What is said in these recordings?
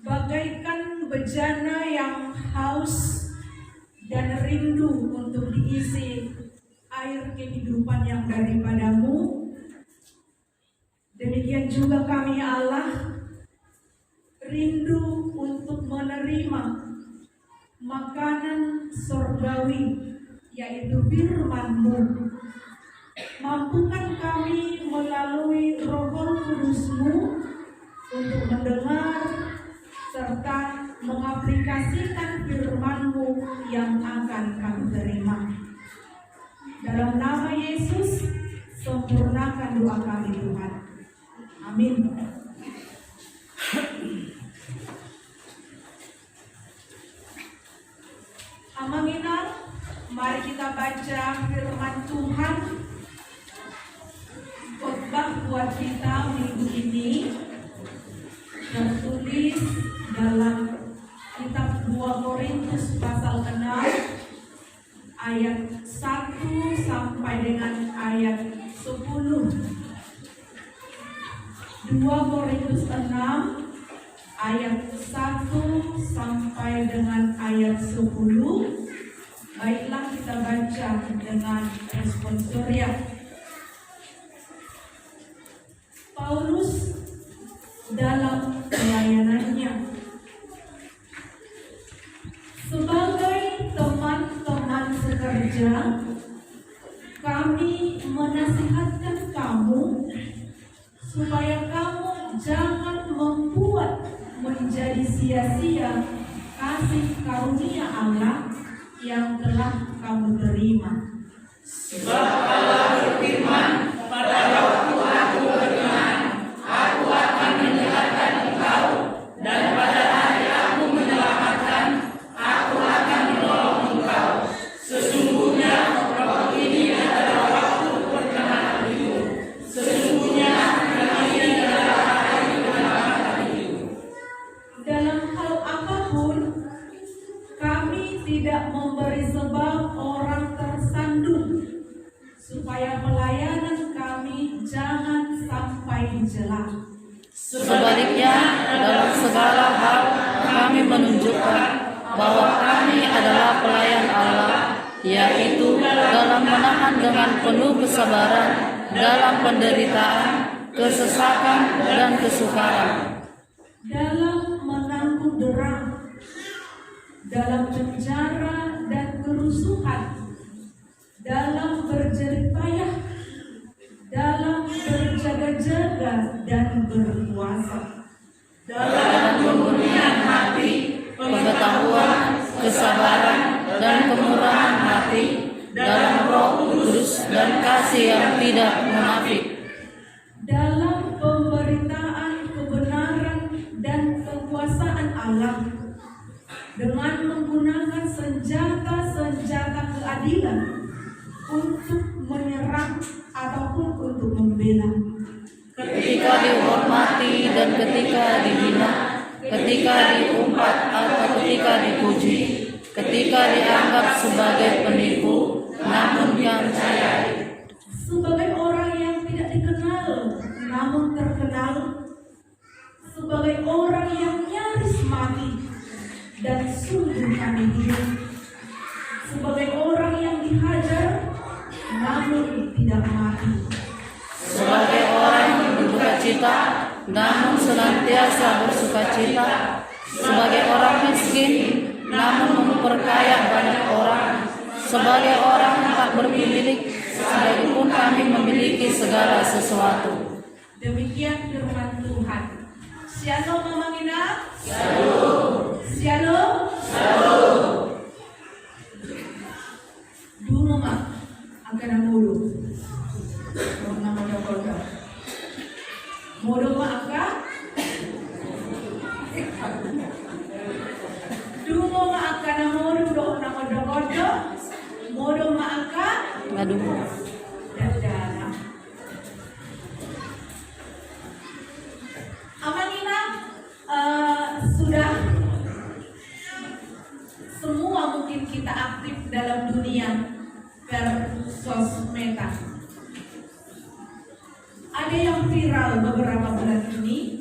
bagaikan bejana yang haus dan rindu untuk diisi air kehidupan yang daripadamu. Demikian juga kami ya Allah, rindu untuk menerima makanan surgawi, yaitu firman-Mu. Mampukan kami melalui Roh Kudus-Mu untuk mendengar serta mengaplikasikan firman-Mu yang akan kami terima. Dalam nama Yesus, sempurnakan doa kami Tuhan. Amin. Amanginal, mari kita baca firman Tuhan. Khotbah buat kita minggu ini tertulis dalam kitab 2 Korintus pasal 6 ayat 1 sampai dengan ayat 10. 2 Korintus 6 ayat 1 sampai dengan ayat 10. Baiklah kita baca dengan responsoria. Paulus dalam pelayanannya sebagai teman-teman sekerja, kami menasihatkan kamu supaya kamu jangan membuat menjadi sia-sia kasih karunia Allah yang telah kamu terima. Sebab Allah berfirman, pada waktu aku berkenan, aku akan menyelamatkan engkau, dan pada hari aku menyelamatkan, aku akan menolong engkau. Sesungguhnya waktu ini adalah waktu perkenananmu. Sesungguhnya ini adalah hari kemenanganmu. Dalam hal apapun, kami tidak memberi sebab orang tersandung, supaya pelayanan kami jangan sampai dicela. Sebaliknya, dalam segala hal kami menunjukkan bahwa kami adalah pelayan Allah, yaitu dalam menahan dengan penuh kesabaran dalam penderitaan, kesesakan, dan kesukaran, Dalam menanggung derang, dalam penjara dan kerusuhan, dalam berjerih payah, dalam berjaga-jaga dan berpuasa, Dalam kemurnian hati, pengetahuan, kesabaran, dan kemurahan hati, dalam Roh Kudus dan kasih yang tidak munafik, dalam pemberitaan kebenaran dan kekuasaan Allah, dengan menggunakan senjata-senjata keadilan untuk menyerang ataupun untuk membela, ketika dihormati dan ketika dihina, ketika diumpat atau ketika dipuji, ketika dianggap sebagai penipu, namun yang percaya, sebagai orang yang tidak dikenal namun terkenal, sebagai orang yang nyaris mati dan sungguh kami hidup, sebagai orang yang dihajar namun tidak mati, sebagai orang yang berduka cita, namun senantiasa bersuka cita, sebagai orang miskin, namun memperkaya banyak orang, sebagai orang yang tak berpemilik, sekalipun kami memiliki segala sesuatu. Demikian firman Tuhan. Shalom Mama Ngina. Shalom. Shalom. Shalom. Dulu mak akan mulu. Nama Dakota. Modo mak akan. Dulu mak akan modo do nama Dakota. Modo mak akan. Aduh. Dadana. Amanina sudah semua mungkin kita aktif dalam dunia bersosmedan. Ada yang viral beberapa bulan ini,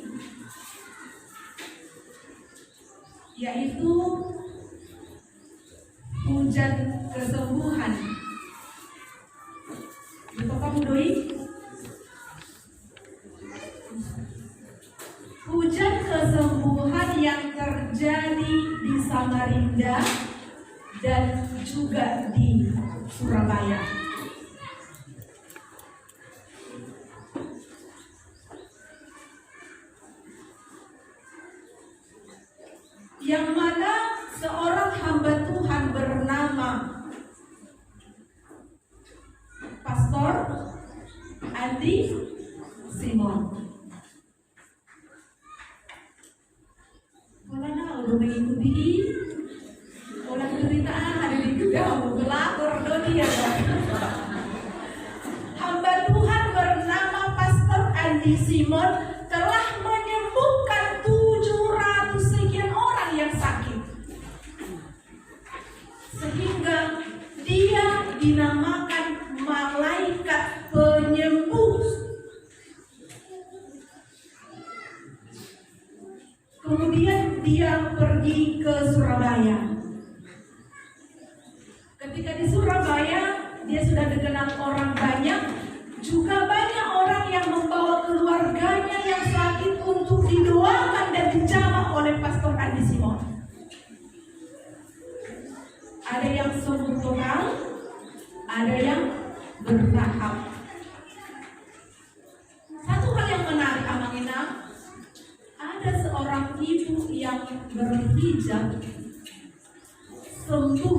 yaitu hujan kesembuhan. Betul kamu doi? Hujan kesembuhan yang terjadi di Samarinda dan juga di Surabaya. Yang mana seorang hamba Tuhan bernama Pastor Andi Simon. Wala udah mengikuti olah ceritaan ada di juga pelakor dunia. Hamba Tuhan bernama Pastor Andi Simon telah menyembuhkan 700 sekian orang yang sakit, sehingga dia dinamakan malaikat penyembuh. Kemudian dia pergi ke Surabaya. Ketika di Surabaya, dia sudah dikenal orang banyak. Juga banyak orang yang membawa keluarganya yang sakit untuk didoakan dan dijamah oleh Pastor Andi Simon. Ada yang sembuh total, ada yang bertahap. Satu hal yang menarik Amangina, ada seorang ibu yang berhijab sembuh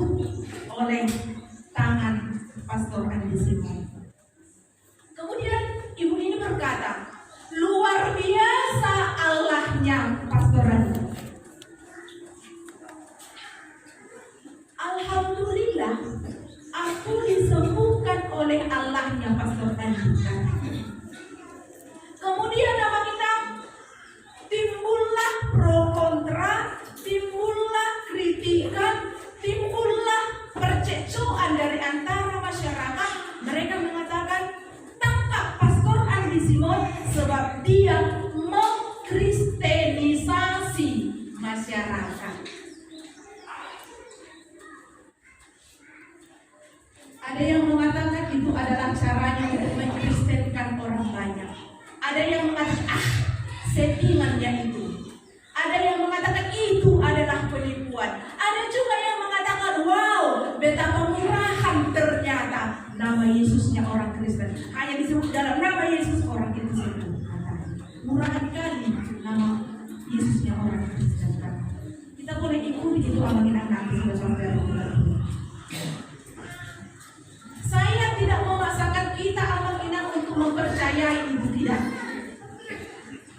oleh tangan Pastor Andi Simon. Kemudian ibu ini berkata, luar biasa Allahnya Pastor Andi. Alhamdulillah, aku disembuhkan oleh Allahnya Pastor Andi. Kemudian nama kita timbullah pro kontra, timbullah kritikan, timbullah percekcokan dari antara masyarakat. Mereka mengatakan tangkap Pastor Andi Simon sebab dia mengkristenisasi masyarakat. Ada yang mengatakan itu adalah caranya untuk mengkristenkan orang banyak. Ada yang mengatakan settingannya itu. Ada yang mengatakan itu adalah penipuan. Ada juga yang mengatakan wow, betapa murahan ternyata nama Yesusnya orang Kristen. Hanya disebut dalam nama Yesus orang itu sembuh. Murahan kali nama Yesusnya orang Kristen. Kita boleh ikuti itu Amangina nanti saudara. Saya tidak memaksakan kita Amangina untuk mempercayai itu, tidak.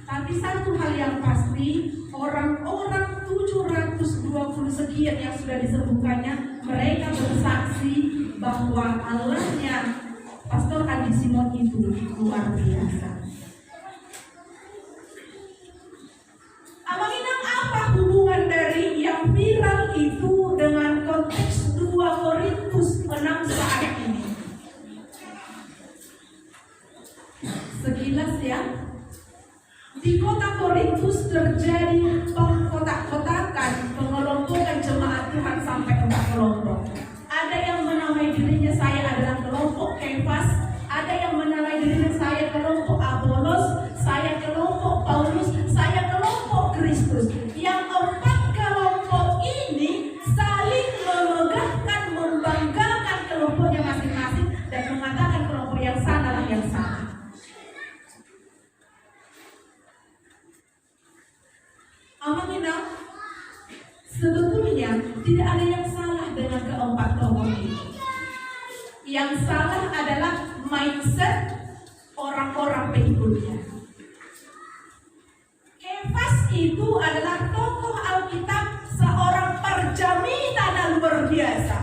Tapi satu hal yang pasti, orang-orang 720 sekian yang sudah disembuhkannya, mereka bersaksi bahwa Allahnya Pastor Andi Simon itu luar biasa. Amangina, apa hubungan dari yang viral itu dengan konteks 2 Korintus 6 saat ini? Sekilas ya, di kota Korintus terjadi pengkotak-kotakan, pengelompokan jemaat Tuhan sampai 4 kelompok. Ada yang menamai dirinya saya adalah kelompok Kefas, ada yang menamai dirinya saya kelompok Apolos, saya kelompok Paulus, saya kelompok Kristus. Yang 4 kelompok ini saling memegahkan, membanggakan kelompoknya masing-masing dan mengatakan kelompok yang sana lah yang sama. Amangina, sebetulnya tidak ada yang salah dengan keempat tokoh ini. Yang salah adalah mindset orang-orang pengikutnya. Kefas itu adalah tokoh Alkitab, seorang parjamita dan luar biasa.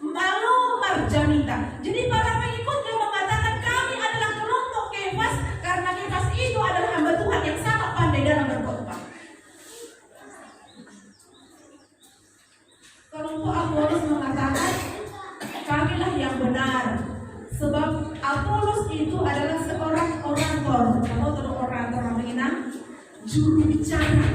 Malu parjamita. Jadi para pengikutnya mengatakan kami adalah kelompok Kefas karena Kefas itu adalah hamba Tuhan yang sangat pandai dalam berkhotbah. Kelompok Apolos mengatakan kamilah yang benar, sebab Apolos itu adalah seorang orator. Kamu tahu orator Amangina? Juru bicara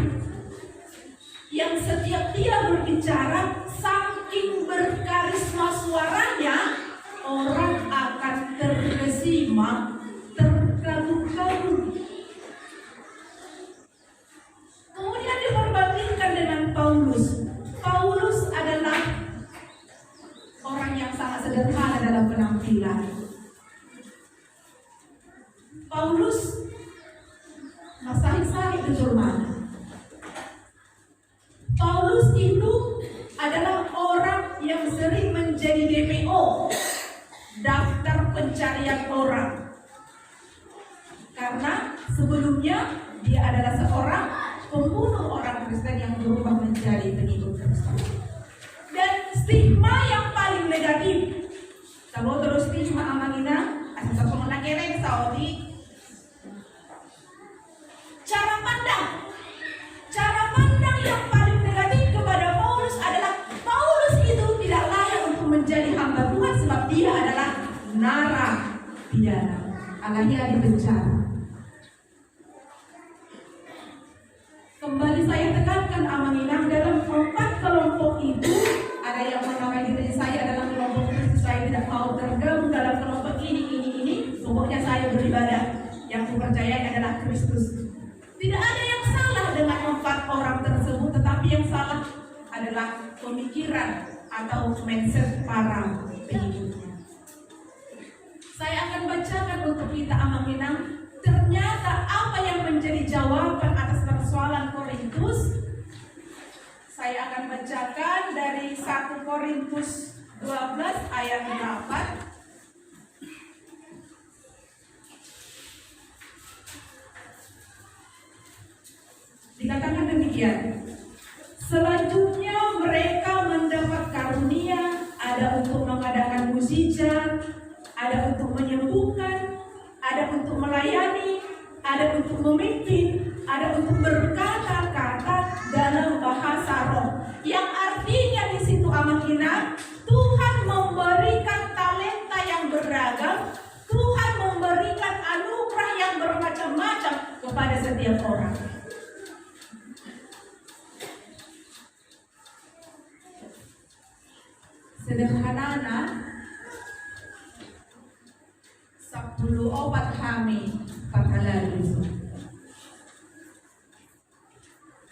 yang setiap dia berbicara, saking berkarisma suaranya, orang akan terkesima, terkagum-kagum. Kemudian diperbandingkan dengan Paulus. Paulus adalah orang yang sangat sederhana dalam penampilan. Paulus masahik-sahik di mana. Paulus itu adalah orang yang sering menjadi DPO, daftar pencarian orang. Karena sebelumnya dia adalah seorang pembunuh orang Kristen yang berubah menjadi pengikut Kristus. Dan stigma yang paling negatif, kalau terus stigma amanina, asal pengenal kereng Saudi. Cara pandang yang paling negatif kepada Paulus adalah Paulus itu tidak layak untuk menjadi hamba Tuhan sebab dia adalah narapidana, alias di penjara. Kembali saya tekankan amanginang, dalam 4 kelompok itu ada yang menamai diri saya adalah kelompok Kristus. Saya tidak mau tergabung dalam kelompok ini. Pokoknya saya beribadah. Yang kupercayai adalah Kristus. Tidak ada yang salah dengan 4 orang tersebut, tetapi yang salah adalah pemikiran atau mindset para pengikutnya. Saya akan bacakan untuk kita amanginang. Ternyata apa yang menjadi jawaban atas persoalan Korintus, saya akan bacakan dari 1 Korintus 12 ayat 8. Dikatakan demikian. Selanjutnya mereka mendapat karunia, ada untuk mengadakan mukjizat, ada untuk menyembuhkan, ada untuk melayani, ada untuk memimpin, ada untuk berkata-kata dalam bahasa roh. Yang artinya di situ amanina, Tuhan memberikan talenta yang beragam, Tuhan memberikan anugerah yang bermacam-macam kepada setiap orang. Sederhana 10 obat kami lalu.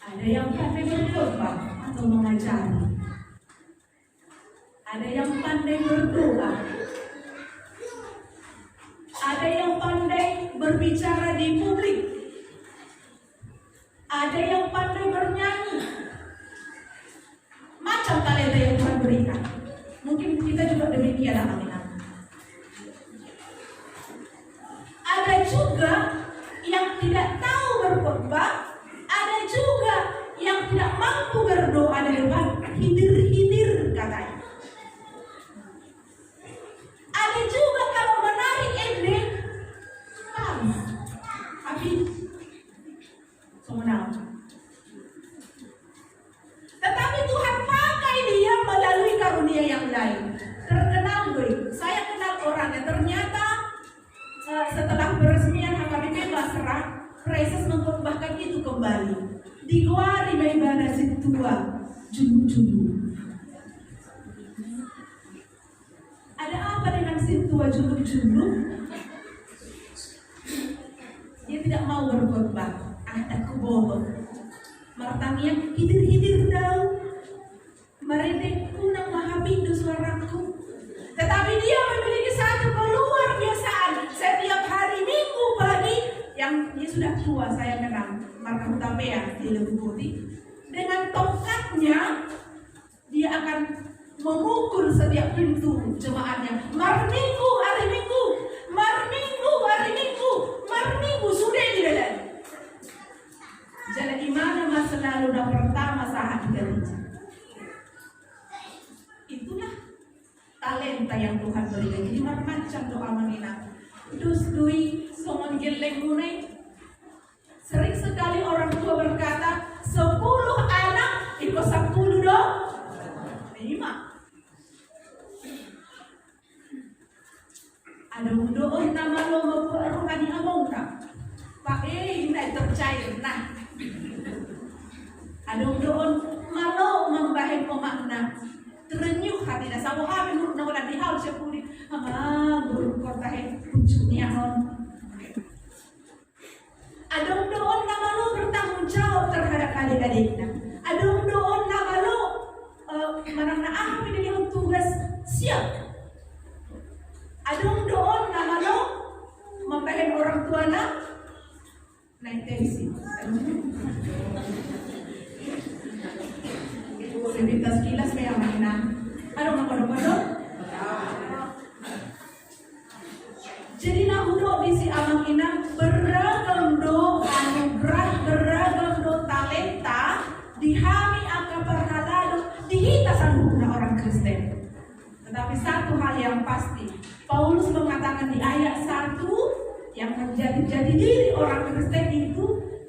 Ada yang pandai berkhotbah atau mengajari, ada yang pandai berdoa, ada yang pandai berbicara di publik, ada yang pandai bernyanyi. Macam talenta yang Tuhan berikan. Mungkin kita juga demikian, amin. Ada juga yang tidak tahu berkhotbah, ada juga yang tidak mampu berdoa di depan, hidir-hidir katanya. Ada juga kalau menarik ending, habis, semenang. Tetapi Tuhan pakai dia melalui karunia yang lain. Terkenal gue, saya kenal orangnya. Ternyata setelah peresmian HKBP Basra, Preses mengkhotbahkan itu kembali. Di Kuari Maibana Situa, Jumbu-jumbu. Ada apa dengan Situa Jumbu-jumbu? Dia tidak mau berkhotbah. Aku bohong. Martangnya hidir-hidir daun. Meredekku nang mahapindo suaraku. Tetapi dia memiliki satu keluar biasaan. Setiap hari Minggu pagi, yang dia sudah tua, saya kenal, Marta Hutapea di Lembu Putih. Dengan tongkatnya, dia akan memukul setiap pintu jemaatnya. Mar Minggu, hari Minggu, Mar Minggu, hari Minggu, Mar Minggu, sudah di dalam. Jadi imana masa lalu dan pertama saat gereja. Itulah talenta yang Tuhan berikan. Jadi macam doa menina. Dus dui songon geleng munai. Sering sekali orang tua berkata 10 anak ikut 10 dong 5. Ada doon nama lo memperlukan among tak Pak ini tercair. Nah, ada doon bahin pemakna terenyuh hati dah sama kami menurut nama di hal sepuluh ama guru kota puncuknya non adong doon nama lo bertanggung jawab terhadap adik-adiknya adong doon nama lo manang na ini yang tugas siap adong doon nama lo membahin orang tua naik tensi sebentar sekilas saya mainan adong apa jadi nahudo bisi amang ina beragam do anugerah beragam do talenta dihami angka perhalado dihita sanggup orang Kristen. Tetapi satu hal yang pasti Paulus mengatakan di ayat 1 yang menjadi diri orang Kristen itu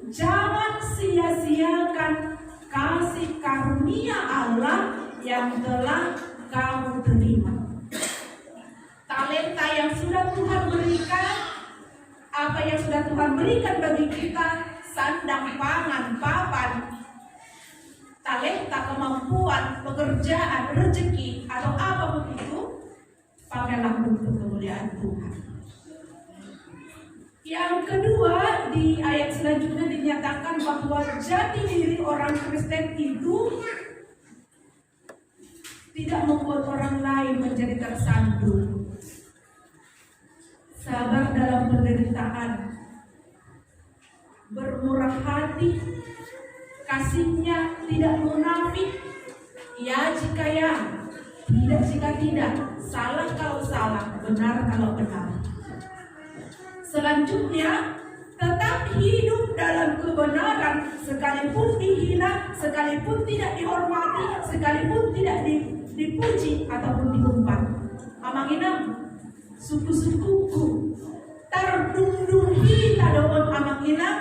jangan sia-siakan kasih karunia Allah yang telah kamu terima. Talenta yang sudah Tuhan berikan, apa yang sudah Tuhan berikan bagi kita, sandang, pangan, papan, talenta, kemampuan, pekerjaan, rezeki, atau apapun itu, pakailah untuk kemuliaan Tuhan. Yang kedua, di ayat selanjutnya dinyatakan bahwa jati diri orang Kristen itu tidak membuat orang lain menjadi tersandung. Sabar dalam penderitaan, bermurah hati, kasihnya tidak munafik, ya jika ya, tidak jika tidak, salah kalau salah, benar kalau benar. Selanjutnya, tetap hidup dalam kebenaran, sekalipun dihina, sekalipun tidak dihormati, sekalipun tidak dipuji ataupun diumpat. Amanginam, suku-sukuku tardundun hita doon amanginam,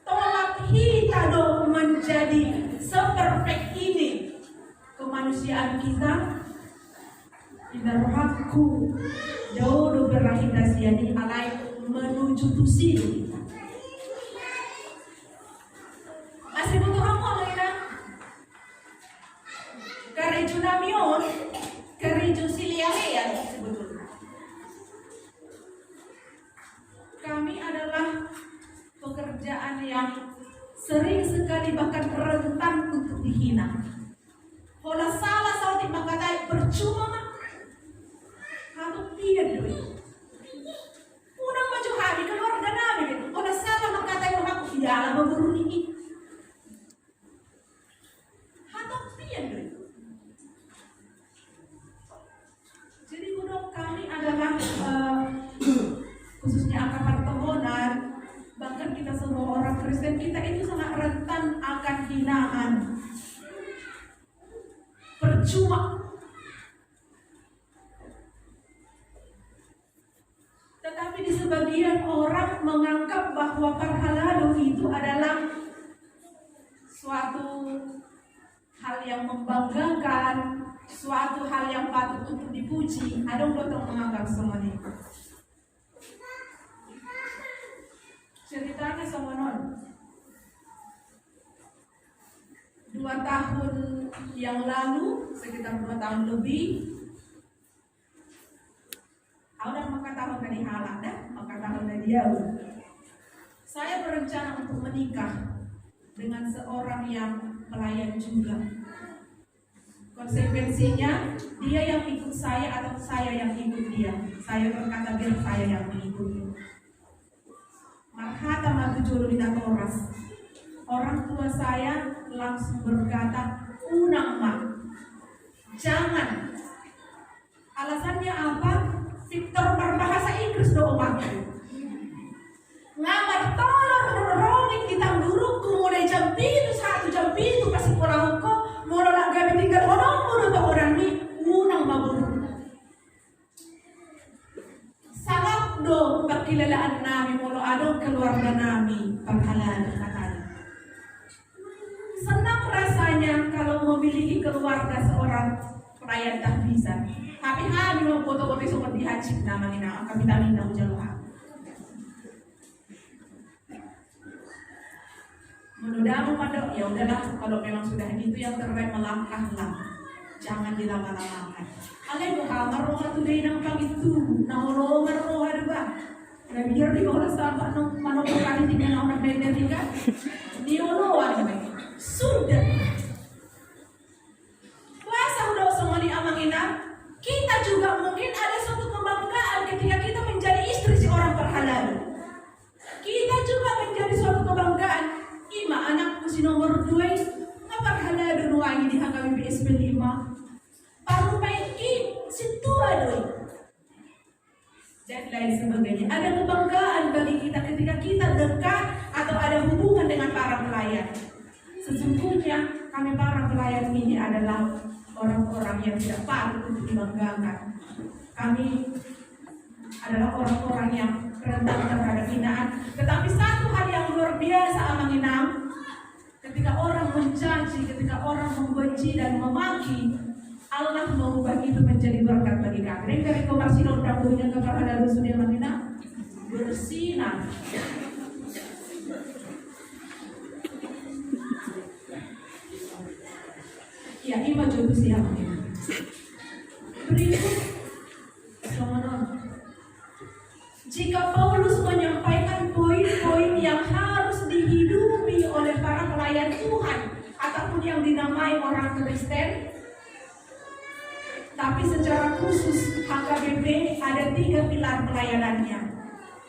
tolak hita doon menjadi seperfect ini kemanusiaan kita. Ibaratku jauh berahida siani alai menuju tusi kita. Masih butuh apa Lena? Kareju namion, kareju siliahean sebetulnya. Kami adalah pekerjaan yang sering sekali bahkan rentan untuk dihina. Kalau salah sautik mengatakan percuma mah. Atau tidak dulu. Unang maju hari keluarga namin itu. Kalau salah mengatakan aku tidak alam memburu ini. Atau tidak dulu. Jadi menurut kami adalah khususnya angkatan permohonan, bahkan kita semua orang Kristen, kita itu sangat rentan akan hinaan, percuma. Tetapi di sebagian orang menganggap bahwa parhalado itu adalah suatu hal yang membanggakan, suatu hal yang patut untuk dipuji. Ada yang menganggap semua ini. Ceritanya sama non 2 tahun yang lalu, sekitar 2 tahun lebih, udah maka tahun dari halak dah, maka tahun dari jauh. Saya berencana untuk menikah dengan seorang yang pelayan juga. Konsekuensinya dia yang ikut saya atau saya yang ikut dia. Saya berkata biar saya yang mengikuti. Marhata matujulu di Toras. Orang tua saya langsung berkata, unang mak, jangan. Alasannya apa? Victor berbahasa Inggris doang pakai. Ngamar tolong rongik di tangguruku mulai jam 1 jam 7 kasih pulang kok mulai nak gawe tinggal orang mulut orang ni unang maburu. Sangat do perkilalaan nami mulu adong keluarga nami panghalan katanya. Senang rasanya kalau memiliki keluarga seorang pelayan tahbisan. Tapi kami mau foto-foto seperti haji namanya kami tamin namu jaluha. menunda memadok, ya udahlah, kalau memang sudah gitu yang terbaik melangkahlah, jangan dilama-lamakan. Alay mo kamar roh today ng pangitu, nahulungan roh ba? Biar di bawah sabak nung manok kali tinggal orang Amerika, diuluan sudah. Puasa udah semua diamangin. Kita juga mungkin ada suatu kebanggaan ketika kita menjadi istri seorang perhalal. Kita juga menjadi suatu kebanggaan. Ima anakku si nomor 2, ngapar halal nuangi di hangga BPSP 5. Paru maiki si tua doi. Dan lain sebagainya. Ada kebanggaan bagi kita ketika kita dekat atau ada hubungan dengan para pelayan. Sesungguhnya kami para pelayan ini adalah orang-orang yang tidak patut untuk dibanggakan. Kami adalah orang-orang yang rentan terhadap hinaan. Tetapi satu hal yang luar biasa amanginam, ketika orang mencaci, ketika orang membenci dan memaki, Allah mengubah itu menjadi berkat bagi kami. Dari komersil dan punya kepada rusuh yang menginam bersinar. Ya, ini maju siapa? Berikut, jika Paulus menyampaikan poin-poin yang harus dihidupi oleh para pelayan Tuhan ataupun yang dinamai orang Kristen, tapi secara khusus HKBP ada 3 pilar pelayanannya.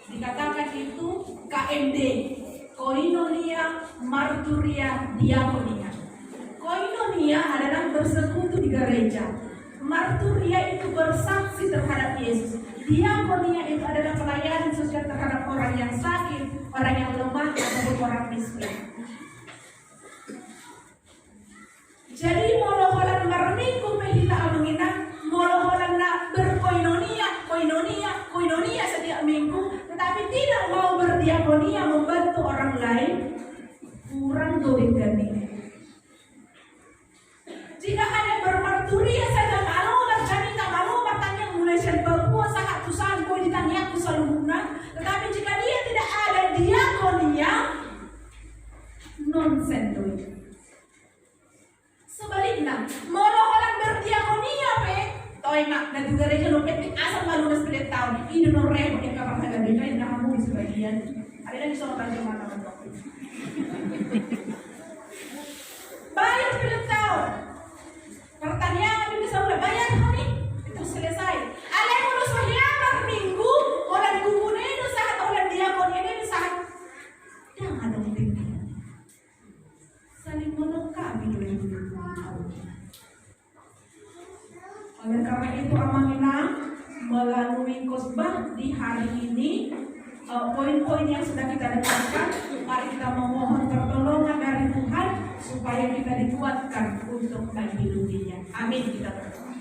Dikatakan itu KMD, Koinonia, Marturia, Diakonia. Koinonia adalah bersekutu di gereja. Marturia itu bersaksi terhadap Yesus. Diakonia itu adalah pelayanan sosial terhadap orang yang sakit, orang yang lemah, ataupun orang miskin. Jadi moloholan marmingku mehita amengina, moloholan na koinonia setiap minggu, tetapi tidak mau berdiakonia membantu orang lain, kurang dolim. Jika hanya bermarturia saja malumat, janita malumat tanya mulai berpuasa hatu sampo ditanya aku salubuna. Tetapi jika dia tidak ada diakonia, nonsen doi. Sebaliknya, moloholan berdiakonia pe, toy mak dan juga gereja lopetik asal malumas pada tahun ini norem yang kapal harga mereka yang kamu di sebagian. Ada yang bisa orang mana bayar pada tahun. Pertanyaan bisa udah bayar kami itu selesai. Ada yang urus per minggu orang kubune itu saat orang diakonia ini saat yang ada mungkin saling melengkapi oleh karena itu amangina melalui khotbah di hari ini poin-poin yang sudah kita dengarkan, mari kita memohon pertolongan dari Tuhan supaya kita dikuatkan untuk menghidupinya. Amin, kita berdoa.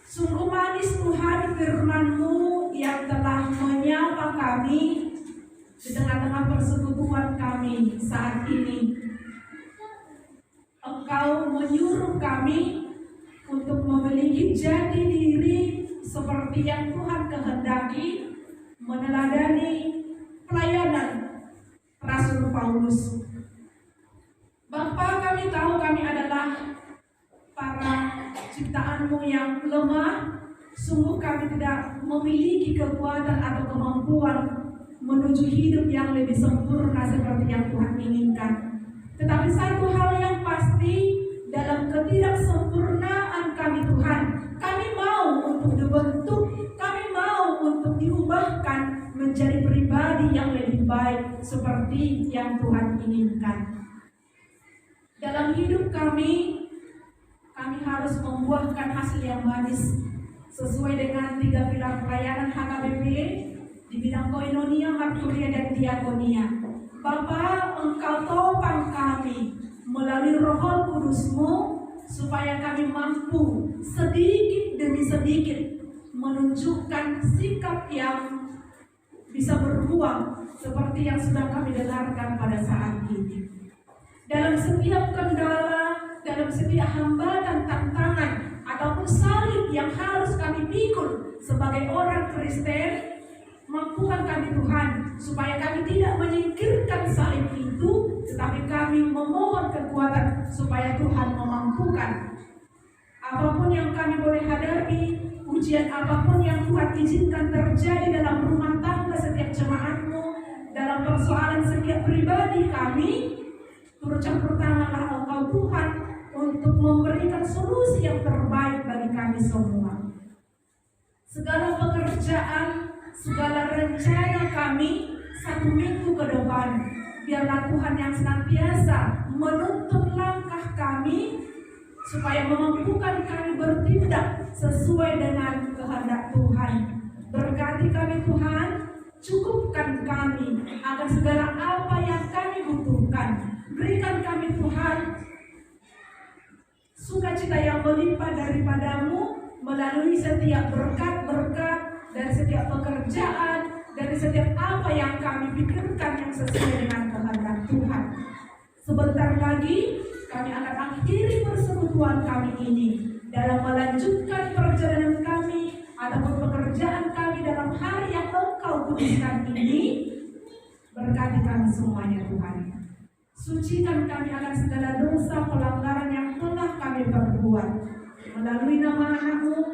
Sungguh manis Tuhan firman-Mu yang telah menyapa kami di tengah-tengah persekutuan kami saat ini. Engkau menyuruh kami untuk memiliki jati diri seperti yang Tuhan kehendaki, meneladani pelayanan Rasul Paulus. Bapa, kami tahu kami adalah para ciptaan-Mu yang lemah. Sungguh kami tidak memiliki kekuatan atau kemampuan menuju hidup yang lebih sempurna seperti yang Tuhan inginkan. Tetapi satu hal yang pasti, dalam ketidaksempurnaan kami Tuhan, kami mau untuk dibentuk, kami mau untuk diubahkan menjadi pribadi yang lebih baik seperti yang Tuhan inginkan. Dalam hidup kami harus membuahkan hasil yang manis sesuai dengan 3 pilar pelayanan HKBP di bidang koinonia, marturia, dan diakonia. Bapa, Engkau topang kami melalui Roh Kudus-Mu supaya kami mampu sedikit demi sedikit menunjukkan sikap yang bisa berbuah seperti yang sudah kami dengarkan pada saat ini. Dalam setiap kendala, dalam setiap hambatan, tantangan, ataupun salib yang harus kami pikul sebagai orang Kristen, mampukan kami Tuhan supaya kami tidak apapun yang kami boleh hadapi, ujian apapun yang Tuhan izinkan terjadi dalam rumah tangga setiap jemaatmu, dalam persoalan setiap pribadi kami, turut campur tanganlah Engkau Tuhan untuk memberikan solusi yang terbaik bagi kami semua. Segala pekerjaan, segala rencana kami 1 minggu ke depan, biarlah Tuhan yang senantiasa menuntun langkah kami supaya memampukan kami bertindak sesuai dengan kehendak Tuhan. Berkati kami Tuhan, cukupkan kami akan segala apa yang kami butuhkan. Berikan kami Tuhan sukacita yang melimpah daripadamu melalui setiap berkat-berkat, dari setiap pekerjaan, dari setiap apa yang kami pikirkan yang sesuai dengan kehendak Tuhan. Sebentar lagi kami akan akhiri persekutuan kami ini dalam melanjutkan perjalanan kami ataupun pekerjaan kami dalam hari yang Engkau kuduskan ini. Berkati kami semuanya Tuhan. Sucikan kami akan segala dosa pelanggaran yang telah kami perbuat. Melalui nama anak-Mu